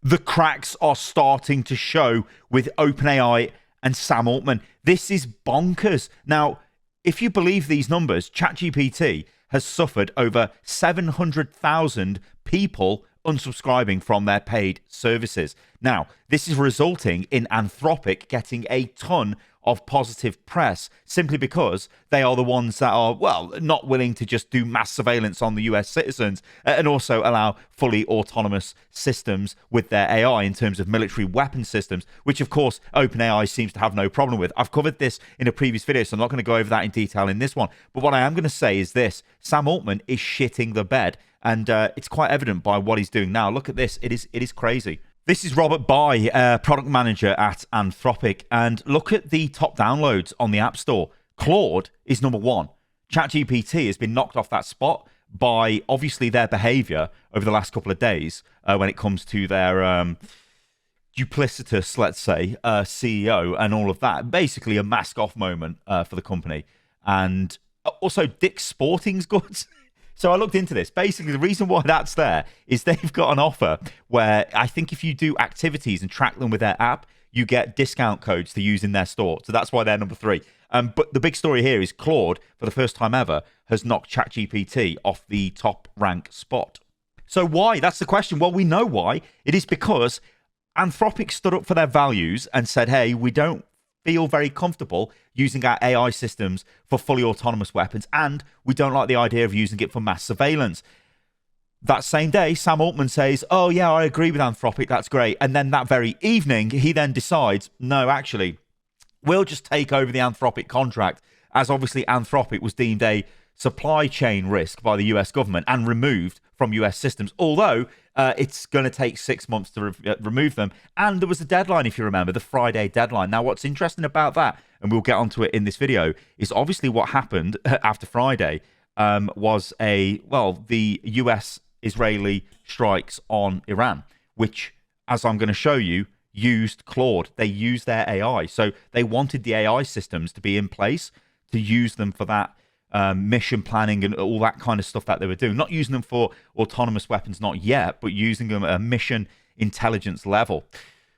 The cracks are starting to show with OpenAI and Sam Altman. This is bonkers. Now, if you believe these numbers, ChatGPT has suffered over 700,000 people unsubscribing from their paid services. Now, this is resulting in Anthropic getting a ton of positive press simply because they are the ones that are, well, not willing to just do mass surveillance on the US citizens and also allow fully autonomous systems with their AI in terms of military weapon systems, which of course OpenAI seems to have no problem with. I've covered this in a previous video, so I'm not going to go over that in detail in this one. But what I am going to say is this: Sam Altman is shitting the bed, and it's quite evident by what he's doing now. Look at this. It is crazy. This is Robert Bai, product manager at Anthropic, and look at the top downloads on the App Store. Claude is number one. ChatGPT has been knocked off that spot by obviously their behavior over the last couple of days when it comes to their duplicitous, let's say, CEO and all of that. Basically a mask off moment for the company. And also Dick's Sporting Goods. So I looked into this. Basically, the reason why that's there is they've got an offer where I think if you do activities and track them with their app, you get discount codes to use in their store. So that's why they're number three. But the big story here is Claude, for the first time ever, has knocked ChatGPT off the top rank spot. So why? That's the question. Well, we know why. It is because Anthropic stood up for their values and said, hey, we don't feel very comfortable using our AI systems for fully autonomous weapons, and we don't like the idea of using it for mass surveillance. That same day, Sam Altman says, oh yeah, I agree with Anthropic, that's great. And then that very evening, he then decides, no, actually, we'll just take over the Anthropic contract, as obviously Anthropic was deemed a supply chain risk by the US government and removed from US systems, although it's going to take 6 months to remove them. And there was a deadline, if you remember, the Friday deadline. Now, what's interesting about that, and we'll get onto it in this video, is obviously what happened after Friday was the US-Israeli strikes on Iran, which, as I'm going to show you, used Claude. They used their AI. So they wanted the AI systems to be in place to use them for that mission planning and all that kind of stuff that they were doing. Not using them for autonomous weapons, not yet, but using them at a mission intelligence level.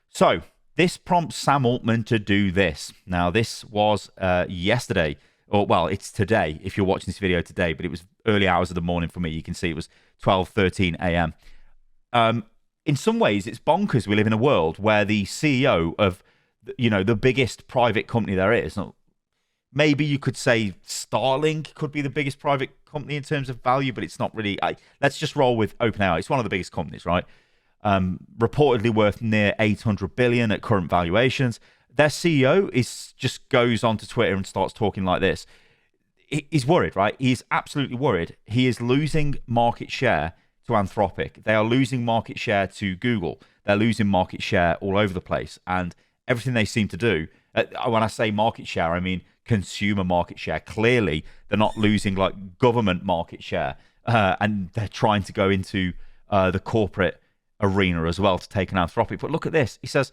So this prompts Sam Altman to do this. Now, this was yesterday, or well, it's today if you're watching this video today, but it was early hours of the morning for me. You can see it was 12:13 a.m. In some ways, it's bonkers. We live in a world where the CEO of, the biggest private company there is, maybe you could say Starlink could be the biggest private company in terms of value, but it's not really. Let's just roll with OpenAI. It's one of the biggest companies, right? Reportedly worth near 800 billion at current valuations. Their CEO just goes onto Twitter and starts talking like this. He's worried, right? He's absolutely worried. He is losing market share to Anthropic. They are losing market share to Google. They're losing market share all over the place. And everything they seem to do, when I say market share, I mean consumer market share. Clearly, they're not losing like government market share. And they're trying to go into the corporate arena as well to take an Anthropic. But look at this. He says,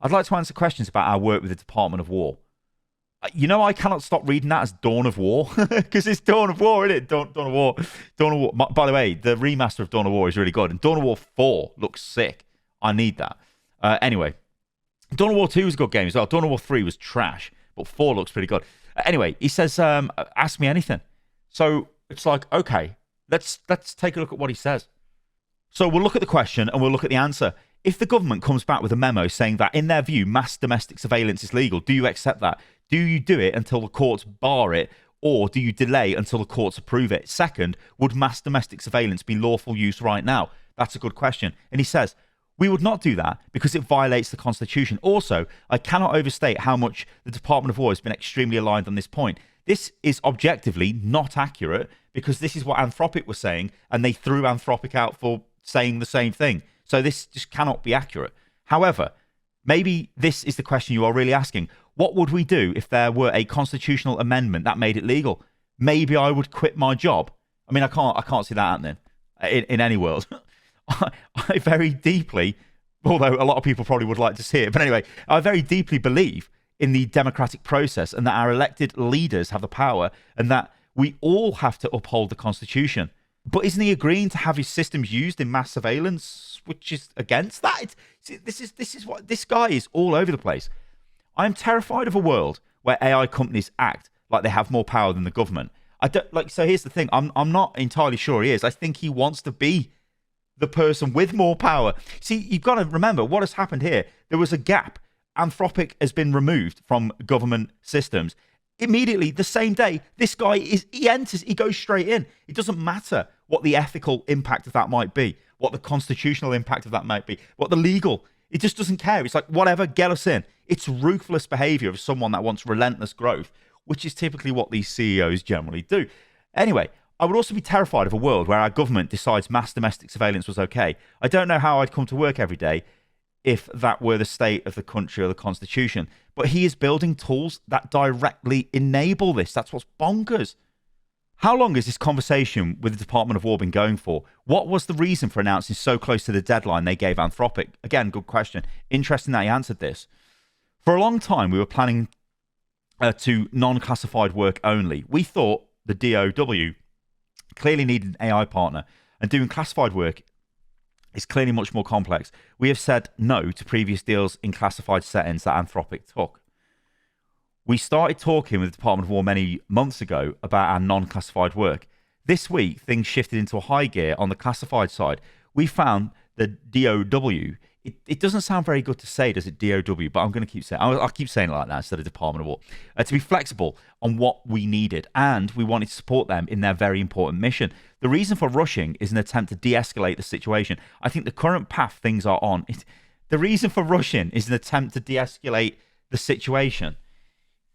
I'd like to answer questions about our work with the Department of War. I cannot stop reading that as Dawn of War because it's Dawn of War, isn't it? Dawn of War. Dawn of War. By the way, the remaster of Dawn of War is really good. And Dawn of War 4 looks sick. I need that. Anyway, Dawn of War 2 was a good game as well. Dawn of War 3 was trash, but 4 looks pretty good. Anyway, he says, ask me anything. So it's like, okay, let's take a look at what he says. So we'll look at the question and we'll look at the answer. If the government comes back with a memo saying that, in their view, mass domestic surveillance is legal, do you accept that? Do you do it until the courts bar it, or do you delay until the courts approve it? Second, would mass domestic surveillance be lawful use right now? That's a good question. And he says, we would not do that because it violates the Constitution. Also, I cannot overstate how much the Department of War has been extremely aligned on this point. This is objectively not accurate because this is what Anthropic was saying, and they threw Anthropic out for saying the same thing. So this just cannot be accurate. However, maybe this is the question you are really asking. What would we do if there were a constitutional amendment that made it legal? Maybe I would quit my job. I mean, I can't see that happening in any world. I very deeply, although a lot of people probably would like to see it, but anyway, I very deeply believe in the democratic process and that our elected leaders have the power and that we all have to uphold the Constitution. But isn't he agreeing to have his systems used in mass surveillance, which is against that? This is what this guy is all over the place. I'm terrified of a world where AI companies act like they have more power than the government. I don't like. So here's the thing. I'm not entirely sure he is. I think he wants to be the person with more power. See, you've got to remember what has happened here. There was a gap. Anthropic has been removed from government systems. Immediately, the same day, this guy he enters, he goes straight in. It doesn't matter what the ethical impact of that might be, what the constitutional impact of that might be, what the legal. It just doesn't care. It's like, whatever, get us in. It's ruthless behavior of someone that wants relentless growth, which is typically what these CEOs generally do. Anyway, I would also be terrified of a world where our government decides mass domestic surveillance was okay. I don't know how I'd come to work every day if that were the state of the country or the constitution. But he is building tools that directly enable this. That's what's bonkers. How long has this conversation with the Department of War been going for? What was the reason for announcing so close to the deadline they gave Anthropic? Again, good question. Interesting that he answered this. For a long time, we were planning to non-classified work only. We thought the DOW clearly needed an AI partner, and doing classified work is clearly much more complex. We have said no to previous deals in classified settings that Anthropic took. We started talking with the Department of War many months ago about our non-classified work. This week, things shifted into a high gear on the classified side. We found the DOW. It doesn't sound very good to say, does it, DOW? But I'm going to keep saying, I'll keep saying it like that instead of Department of War. To be flexible on what we needed, and we wanted to support them in their very important mission. The reason for rushing is an attempt to de-escalate the situation. I think the current path things are on. The reason for rushing is an attempt to de-escalate the situation.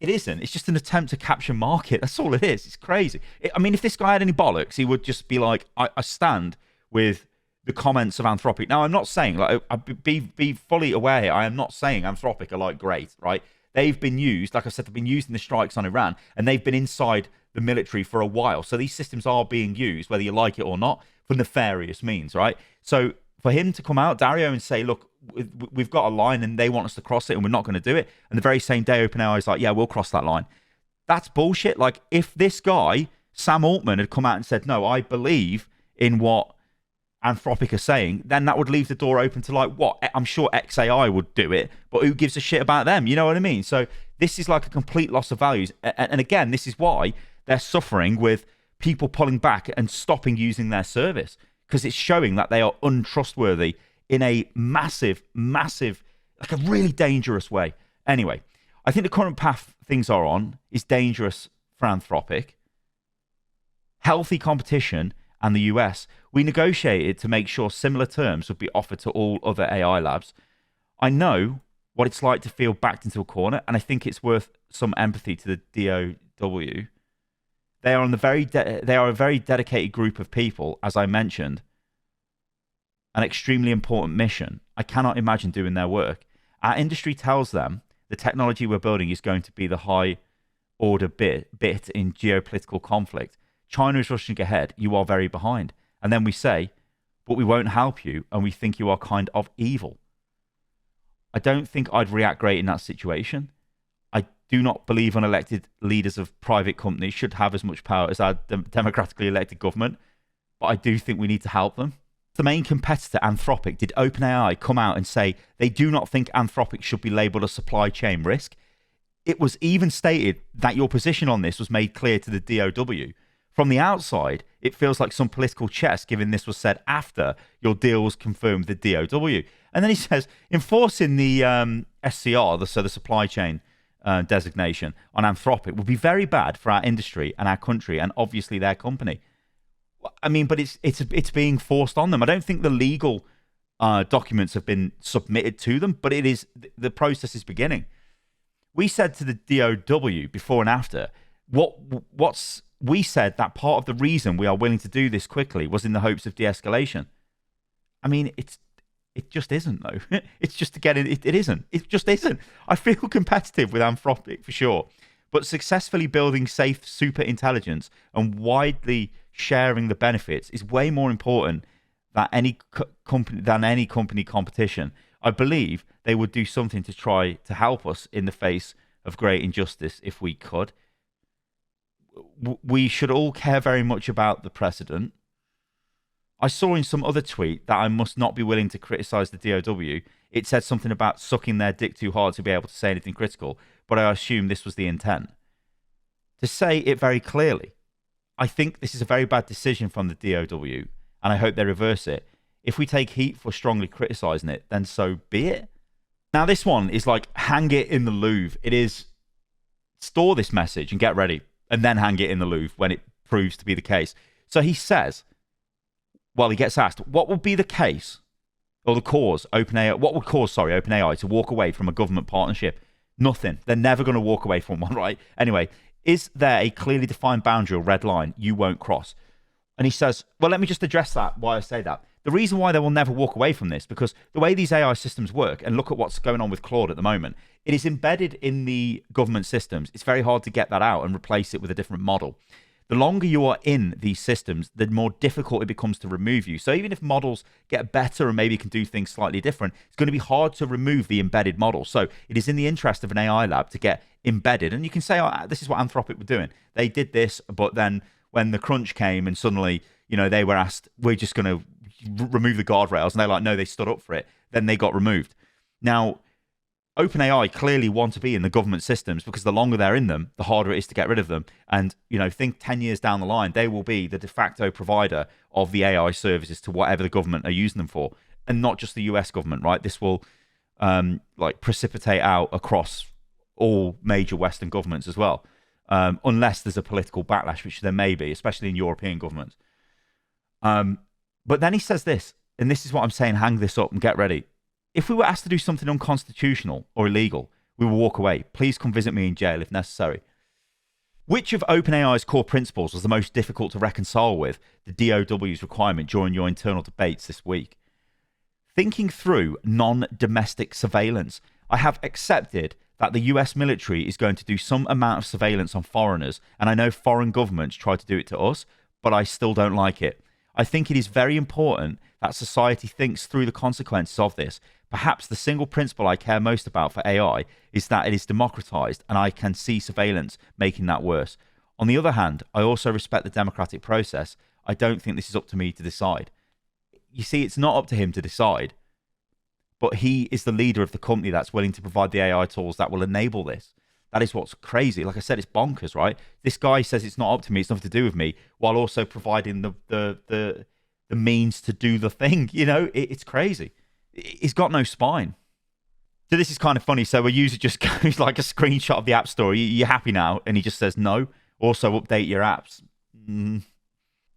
It isn't. It's just an attempt to capture market. That's all it is. It's crazy. I mean, if this guy had any bollocks, he would just be like, I stand with the comments of Anthropic. Now, I'm not saying, like, be fully aware here, I am not saying Anthropic are like great, right? They've been used, like I said, they've been used in the strikes on Iran, and they've been inside the military for a while. So these systems are being used, whether you like it or not, for nefarious means, right? So for him to come out, Dario, and say, look, we've got a line and they want us to cross it and we're not going to do it. And the very same day, OpenAI is like, yeah, we'll cross that line. That's bullshit. Like, if this guy, Sam Altman, had come out and said, no, I believe in what Anthropic are saying, then that would leave the door open to, like, what? I'm sure XAI would do it, but who gives a shit about them? You know what I mean? So this is like a complete loss of values. And again, this is why they're suffering with people pulling back and stopping using their service, because it's showing that they are untrustworthy in a massive, like a really dangerous way. Anyway, I think the current path things are on is dangerous for Anthropic. Healthy competition and the US. We negotiated to make sure similar terms would be offered to all other AI labs. I know what it's like to feel backed into a corner, and I think it's worth some empathy to the DOW. They are a very dedicated group of people, as I mentioned. An extremely important mission. I cannot imagine doing their work. Our industry tells them the technology we're building is going to be the high order bit in geopolitical conflict. China is rushing ahead. You are very behind. And then we say, but we won't help you, and we think you are kind of evil. I don't think I'd react great in that situation. I do not believe unelected leaders of private companies should have as much power as our democratically elected government, but I do think we need to help them. The main competitor, Anthropic, did OpenAI come out and say they do not think Anthropic should be labeled a supply chain risk? It was even stated that your position on this was made clear to the DOW. From the outside, it feels like some political chess, given this was said after your deal was confirmed with the DOW. And then he says, enforcing the SCR, so the supply chain designation on Anthropic, would be very bad for our industry and our country and obviously their company. I mean, but it's being forced on them. I don't think the legal documents have been submitted to them, but it is the process is beginning. We said to the DOW before and after, we said that part of the reason we are willing to do this quickly was in the hopes of de-escalation. I mean, it just isn't, though. It's just to get it. It isn't. It just isn't. I feel competitive with Anthropic for sure, but successfully building safe super intelligence and widely sharing the benefits is way more important than any company competition. I believe they would do something to try to help us in the face of great injustice if we could. We should all care very much about the precedent. I saw in some other tweet that I must not be willing to criticize the DOW. It said something about sucking their dick too hard to be able to say anything critical, but I assume this was the intent. To say it very clearly, I think this is a very bad decision from the DOW, and I hope they reverse it. If we take heat for strongly criticizing it, then so be it. Now, this one is like, hang it in the Louvre. It is, store this message and get ready, and then hang it in the Louvre when it proves to be the case. So he says, well, he gets asked, what would be the case, or the cause, what would cause OpenAI to walk away from a government partnership? Nothing. They're never going to walk away from one, right? Anyway, is there a clearly defined boundary or red line you won't cross? And he says, well, let me just address that, why I say that. The reason why they will never walk away from this, because the way these AI systems work, and look at what's going on with Claude at the moment, it is embedded in the government systems. It's very hard to get that out and replace it with a different model. The longer you are in these systems, the more difficult it becomes to remove you. So even if models get better and maybe can do things slightly different, it's going to be hard to remove the embedded model. So it is in the interest of an AI lab to get embedded. And you can say, oh, this is what Anthropic were doing. They did this, but then when the crunch came and suddenly, they were asked, we're just going to remove the guardrails, and they're like, no, they stood up for it. Then they got removed. Now, OpenAI clearly want to be in the government systems because the longer they're in them, the harder it is to get rid of them. And, think 10 years down the line, they will be the de facto provider of the AI services to whatever the government are using them for. And not just the US government, right? This will precipitate out across all major Western governments as well. Unless there's a political backlash, which there may be, especially in European governments. But then he says this, and this is what I'm saying, hang this up and get ready. If we were asked to do something unconstitutional or illegal, we will walk away. Please come visit me in jail if necessary. Which of OpenAI's core principles was the most difficult to reconcile with the DOW's requirement during your internal debates this week? Thinking through non-domestic surveillance, I have accepted that the US military is going to do some amount of surveillance on foreigners, and I know foreign governments try to do it to us, but I still don't like it. I think it is very important that society thinks through the consequences of this. Perhaps the single principle I care most about for AI is that it is democratized, and I can see surveillance making that worse. On the other hand, I also respect the democratic process. I don't think this is up to me to decide. You see, it's not up to him to decide, but he is the leader of the company that's willing to provide the AI tools that will enable this. That is what's crazy. Like I said, it's bonkers, right? This guy says it's not up to me, it's nothing to do with me, while also providing the means to do the thing. It's crazy. He's got no spine. So this is kind of funny. So a user just goes like a screenshot of the app store. You're happy now? And he just says no. Also update your apps.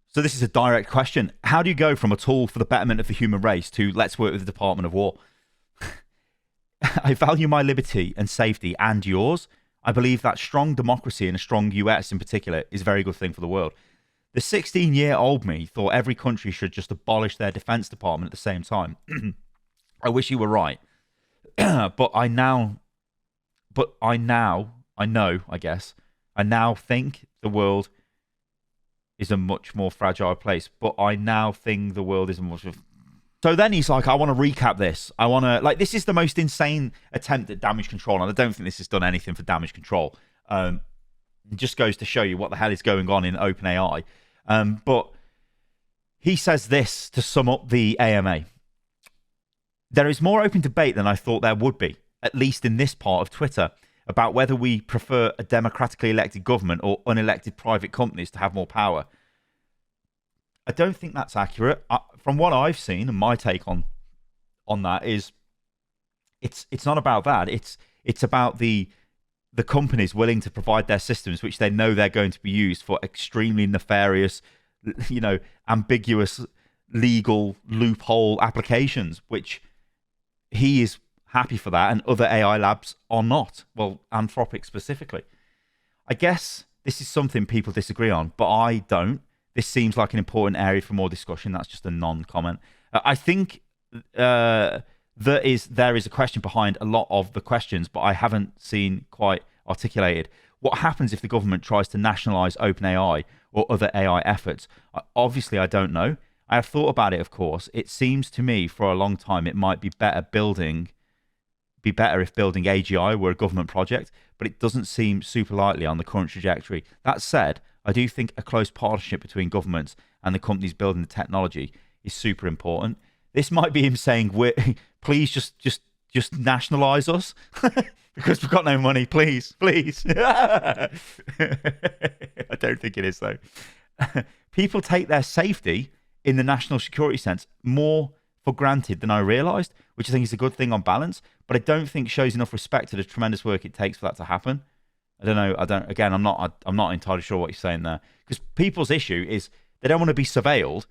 So this is a direct question. How do you go from a tool for the betterment of the human race to let's work with the Department of War? I value my liberty and safety and yours. I believe that strong democracy and a strong US in particular is a very good thing for the world. The 16-year-old me thought every country should just abolish their defense department at the same time. I wish you were right. But I now think the world is a much more fragile place. So then he's like, I want to recap this. This is the most insane attempt at damage control. And I don't think this has done anything for damage control. It just goes to show you what the hell is going on in OpenAI. But he says this to sum up the AMA. There is more open debate than I thought there would be, at least in this part of Twitter, about whether we prefer a democratically elected government or unelected private companies to have more power. I don't think that's accurate. From what I've seen, and my take on that is, it's not about that. It's about the companies willing to provide their systems, which they know they're going to be used for extremely nefarious, ambiguous, legal loophole applications, which he is happy for that, and other AI labs are not. Well, Anthropic specifically. I guess this is something people disagree on, but I don't. This seems like an important area for more discussion. That's just a non-comment. I think there is a question behind a lot of the questions, but I haven't seen quite articulated. What happens if the government tries to nationalize OpenAI or other AI efforts? Obviously, I don't know. I have thought about it, of course. It seems to me for a long time it might be better if building AGI were a government project, but it doesn't seem super likely on the current trajectory. That said, I do think a close partnership between governments and the companies building the technology is super important. This might be him saying, please just nationalize us because we've got no money. Please. I don't think it is, though. People take their safety in the national security sense more for granted than I realized, which I think is a good thing on balance, but I don't think shows enough respect to the tremendous work it takes for that to happen. I don't know. I'm not entirely sure what you're saying there, because people's issue is they don't want to be surveilled,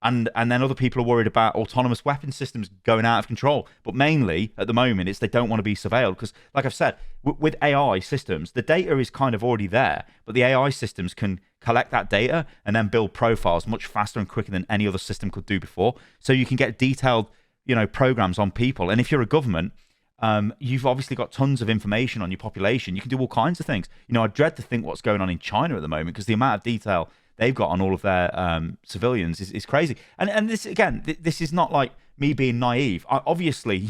and then other people are worried about autonomous weapon systems going out of control. But mainly at the moment, it's they don't want to be surveilled because, like I've said, with AI systems, the data is kind of already there, but the AI systems can collect that data and then build profiles much faster and quicker than any other system could do before. So you can get detailed, programs on people. And if you're a government, you've obviously got tons of information on your population. You can do all kinds of things. I dread to think what's going on in China at the moment because the amount of detail they've got on all of their civilians is crazy. And this, again, this is not like me being naive. Obviously,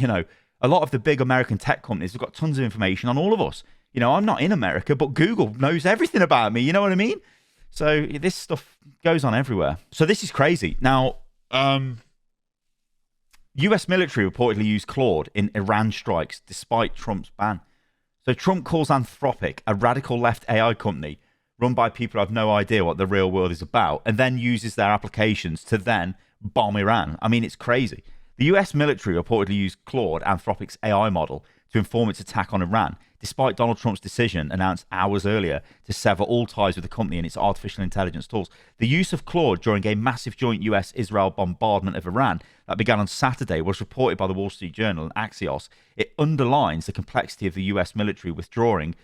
a lot of the big American tech companies have got tons of information on all of us. I'm not in America, but Google knows everything about me. You know what I mean? So this stuff goes on everywhere. So this is crazy. Now, US military reportedly used Claude in Iran strikes despite Trump's ban. So Trump calls Anthropic a radical left AI company run by people who have no idea what the real world is about, and then uses their applications to then bomb Iran. I mean, it's crazy. The US military reportedly used Claude, Anthropic's AI model, to inform its attack on Iran, despite Donald Trump's decision announced hours earlier to sever all ties with the company and its artificial intelligence tools. The use of Claude during a massive joint US-Israel bombardment of Iran that began on Saturday was reported by the Wall Street Journal and Axios. It underlines the complexity of the US military withdrawing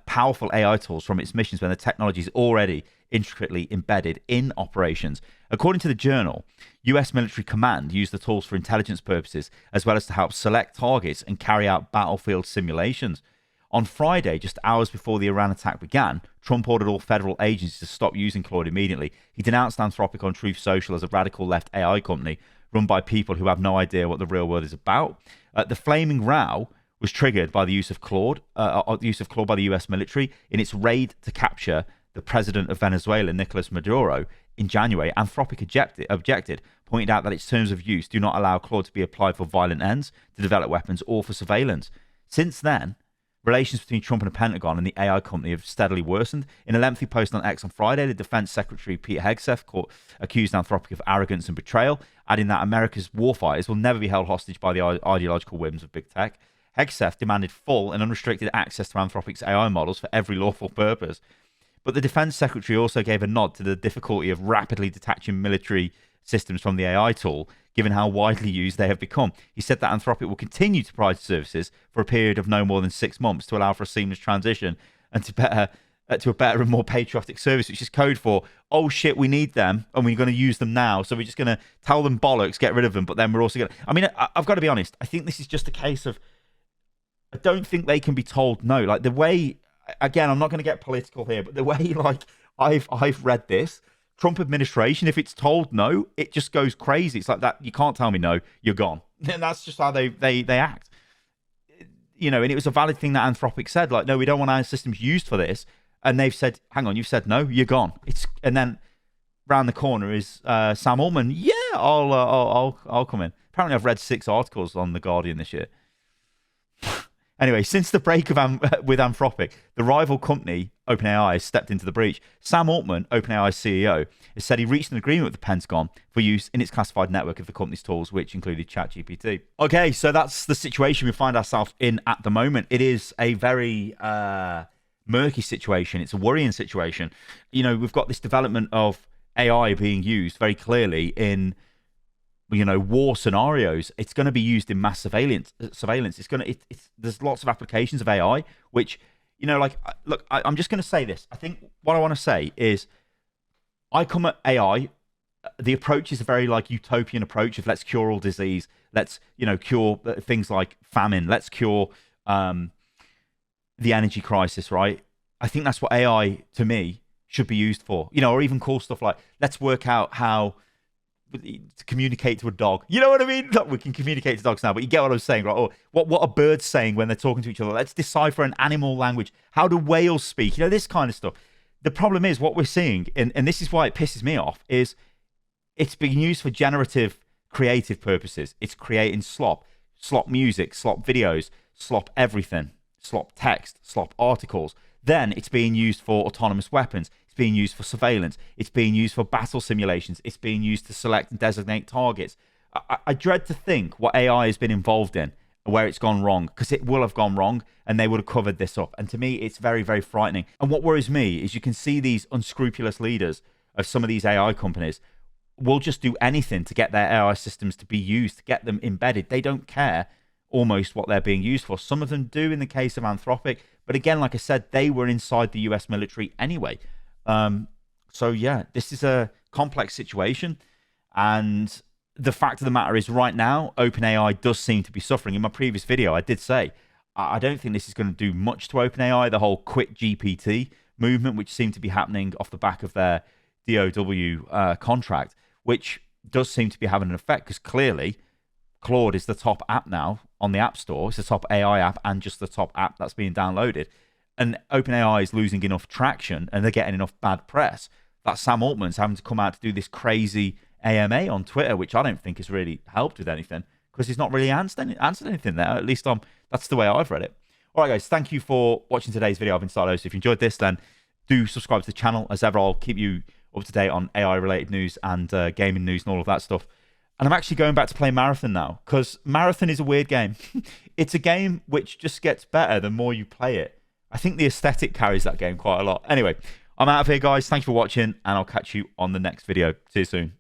powerful AI tools from its missions when the technology is already intricately embedded in operations. According to the journal, US military command used the tools for intelligence purposes, as well as to help select targets and carry out battlefield simulations. On Friday, just hours before the Iran attack began, Trump ordered all federal agencies to stop using Claude immediately. He denounced Anthropic on Truth Social as a radical left AI company run by people who have no idea what the real world is about. The flaming row was triggered by the use of Claude by the US military in its raid to capture the president of Venezuela, Nicolas Maduro, in January. Anthropic objected, pointing out that its terms of use do not allow Claude to be applied for violent ends, to develop weapons, or for surveillance. Since then, relations between Trump and the Pentagon and the AI company have steadily worsened. In a lengthy post on X on Friday, the Defense Secretary Pete Hegseth accused Anthropic of arrogance and betrayal, adding that America's warfighters will never be held hostage by the ideological whims of big tech. Hegseth demanded full and unrestricted access to Anthropic's AI models for every lawful purpose. But the Defense Secretary also gave a nod to the difficulty of rapidly detaching military systems from the AI tool, given how widely used they have become. He said that Anthropic will continue to provide services for a period of no more than 6 months to allow for a seamless transition and to a better and more patriotic service, which is code for, oh shit, we need them and we're going to use them now. So we're just going to tell them bollocks, get rid of them. But then we're also going to, I've got to be honest. I think this is just a case of, I don't think they can be told no. Like the way, again, I'm not going to get political here, but the way like I've read this, Trump administration, if it's told no, it just goes crazy. It's like that. You can't tell me no, you're gone. And that's just how they act. And it was a valid thing that Anthropic said, like, no, we don't want our systems used for this. And they've said, hang on, you've said no, you're gone. And then round the corner is Sam Altman. Yeah, I'll come in. Apparently, I've read 6 articles on The Guardian this year. Anyway, since the break with Anthropic, the rival company, OpenAI, has stepped into the breach. Sam Altman, OpenAI's CEO, has said he reached an agreement with the Pentagon for use in its classified network of the company's tools, which included ChatGPT. Okay, so that's the situation we find ourselves in at the moment. It is a very murky situation. It's a worrying situation. We've got this development of AI being used very clearly in war scenarios. It's going to be used in mass surveillance. There's lots of applications of AI, which, look, I'm just going to say this. I think what I want to say is I come at AI. The approach is a very utopian approach of let's cure all disease. Let's, cure things like famine. Let's cure the energy crisis, right? I think that's what AI to me should be used for, or even cool stuff like let's work out how to communicate to a dog. You know what I mean? Look, we can communicate to dogs now, but you get what I'm saying, right? Or what are birds saying when they're talking to each other? Let's decipher an animal language. How do whales speak? This kind of stuff. The problem is what we're seeing, and this is why it pisses me off, is It's being used for generative creative purposes. It's creating slop music, slop videos, slop everything, slop text, slop articles. Then it's being used for autonomous weapons. It's being used for surveillance. It's being used for battle simulations. It's being used to select and designate targets. I dread to think what AI has been involved in, where it's gone wrong, because it will have gone wrong and they would have covered this up. And to me, it's very, very frightening. And what worries me is you can see these unscrupulous leaders of some of these AI companies will just do anything to get their AI systems to be used, to get them embedded. They don't care almost what they're being used for. Some of them do in the case of Anthropic. But again, like I said, they were inside the US military anyway. So yeah, this is a complex situation. And the fact of the matter is right now, OpenAI does seem to be suffering. In my previous video, I did say, I don't think this is going to do much to OpenAI, the whole quit GPT movement, which seemed to be happening off the back of their DOW contract, which does seem to be having an effect because clearly Claude is the top app now on the App Store. It's the top AI app and just the top app that's being downloaded. And OpenAI is losing enough traction and they're getting enough bad press that Sam Altman's having to come out to do this crazy AMA on Twitter, which I don't think has really helped with anything because he's not really answered anything there. At least that's the way I've read it. All right, guys, thank you for watching today's video. I've been Silo. So if you enjoyed this, then do subscribe to the channel. As ever, I'll keep you up to date on AI-related news and gaming news and all of that stuff. And I'm actually going back to play Marathon now because Marathon is a weird game. It's a game which just gets better the more you play it. I think the aesthetic carries that game quite a lot. Anyway, I'm out of here, guys. Thanks for watching, and I'll catch you on the next video. See you soon.